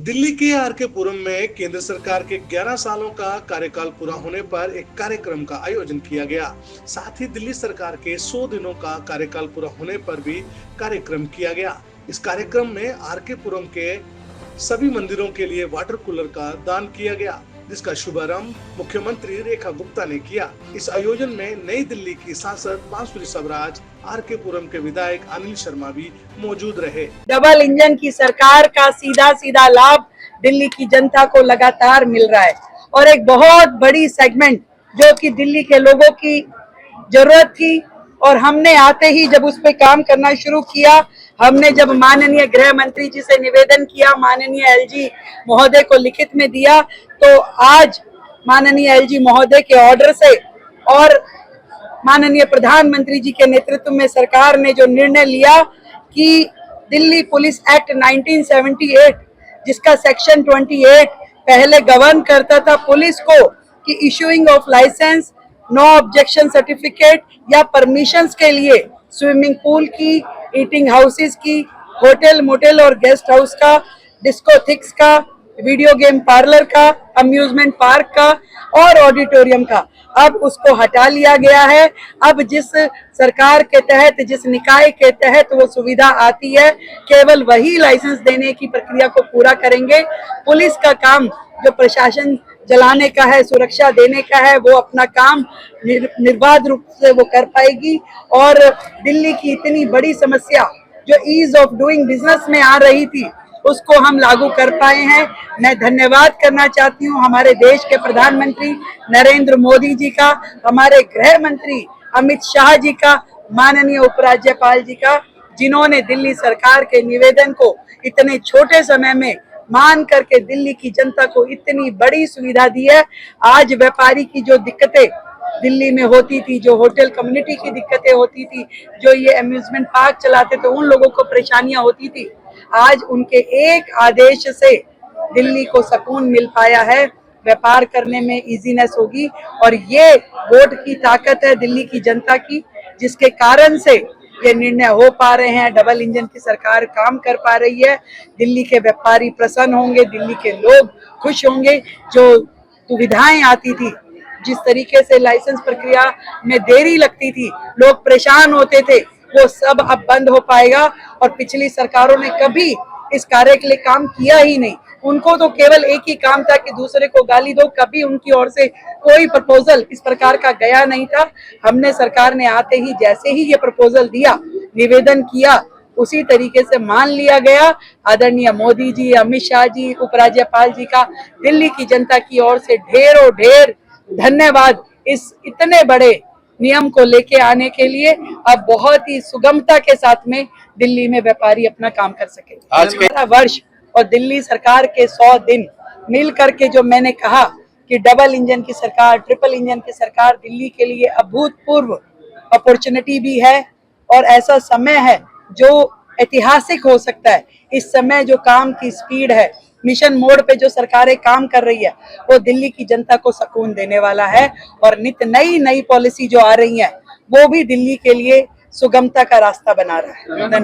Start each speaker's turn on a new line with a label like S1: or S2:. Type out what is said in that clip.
S1: दिल्ली के आरके पुरम में केंद्र सरकार के 11 सालों का कार्यकाल पूरा होने पर एक कार्यक्रम का आयोजन किया गया। साथ ही दिल्ली सरकार के 100 दिनों का कार्यकाल पूरा होने पर भी कार्यक्रम किया गया। इस कार्यक्रम में आरके पुरम के सभी मंदिरों के लिए वाटर कूलर का दान किया गया, जिसका शुभारंभ मुख्यमंत्री रेखा गुप्ता ने किया। इस आयोजन में नई दिल्ली की सांसद बांसुरी सबराज, आरके पुरम के विधायक अनिल शर्मा भी मौजूद रहे।
S2: डबल इंजन की सरकार का सीधा सीधा लाभ दिल्ली की जनता को लगातार मिल रहा है और एक बहुत बड़ी सेगमेंट जो कि दिल्ली के लोगों की जरूरत थी और हमने आते ही जब उस पे काम करना शुरू किया, हमने जब माननीय गृह मंत्री जी से निवेदन किया, माननीय एलजी महोदय को लिखित में दिया, तो आज माननीय एलजी महोदय के ऑर्डर से और माननीय प्रधानमंत्री जी के नेतृत्व में सरकार ने जो निर्णय लिया कि दिल्ली पुलिस एक्ट 1978 जिसका सेक्शन 28 पहले गवर्न करता था पुलिस को कि issuing of licence, no objection certificate या परमिशंस के लिए स्विमिंग पूल की, ईटिंग हाउसेस की, होटल मोटेल और गेस्ट हाउस का, डिस्कोथिक्स का, वीडियो गेम पार्लर का, अम्यूजमेंट पार्क का और ऑडिटोरियम का, अब उसको हटा लिया गया है। अब जिस सरकार के तहत, जिस निकाय के तहत वो सुविधा आती है, केवल वही लाइसेंस देने की प्रक्रिया को पूरा करेंगे। पुलिस का काम जो प्रशासन चलाने का है, सुरक्षा देने का है, वो अपना काम निर्बाध रूप से वो कर पाएगी। और दिल्ली की इतनी बड़ी समस्या जो ईज ऑफ डूइंग बिजनेस में आ रही थी, उसको हम लागू कर पाए हैं। मैं धन्यवाद करना चाहती हूँ हमारे देश के प्रधानमंत्री नरेंद्र मोदी जी का, हमारे गृह मंत्री अमित शाह जी का, माननीय उपराज्यपाल जी का, जिन्होंने दिल्ली सरकार के निवेदन को इतने छोटे समय में मान करके दिल्ली की जनता को इतनी बड़ी सुविधा दी है। आज व्यापारी की जो दिक्कतें दिल्ली में होती थी, जो होटल कम्युनिटी की दिक्कतें होती थी, जो ये अम्यूजमेंट पार्क चलाते थे, उन लोगों को परेशानियां होती थी, आज उनके एक आदेश से दिल्ली को सुकून मिल पाया है। व्यापार करने में इजीनेस होगी और ये वोट की ताकत है दिल्ली की जनता की, जिसके कारण से ये निर्णय हो पा रहे हैं। डबल इंजन की सरकार काम कर पा रही है। दिल्ली के व्यापारी प्रसन्न होंगे, दिल्ली के लोग खुश होंगे। जो दुविधाएं आती थी, जिस तरीके से लाइसेंस प्रक्रिया में देरी लगती थी, लोग परेशान होते थे, वो सब अब बंद हो पाएगा। और पिछली सरकारों ने कभी इस कार्य के लिए काम किया ही नहीं। उनको तो केवल एक ही काम था कि दूसरे को गाली दो, कभी उनकी ओर से कोई प्रपोजल इस प्रकार का गया नहीं था। हमने सरकार ने आते ही जैसे ही ये प्रपोजल दिया, निवेदन किया, उसी तरीके से मान लिया गया। आदरणीय मोदी जी, अमित शाह जी, उपराज्यपाल जी का दिल्ली की जनता की ओर से ढेरों ढेर धन्यवाद इस इतने बड़े नियम को लेके आने के लिए। अब बहुत ही सुगमता के साथ में दिल्ली में व्यापारी अपना काम कर सके। आज 15 वर्ष और दिल्ली सरकार के 100 दिन मिल करके जो मैंने कहा कि डबल इंजन की सरकार, ट्रिपल इंजन की सरकार दिल्ली के लिए अभूतपूर्व अपॉर्चुनिटी भी है और ऐसा समय है जो ऐतिहासिक हो सकता है। इस समय जो काम की स्पीड है, मिशन मोड पे जो सरकारें काम कर रही है, वो दिल्ली की जनता को सुकून देने वाला है। और नित नई पॉलिसी जो आ रही है, वो भी दिल्ली के लिए सुगमता का रास्ता बना रहा है।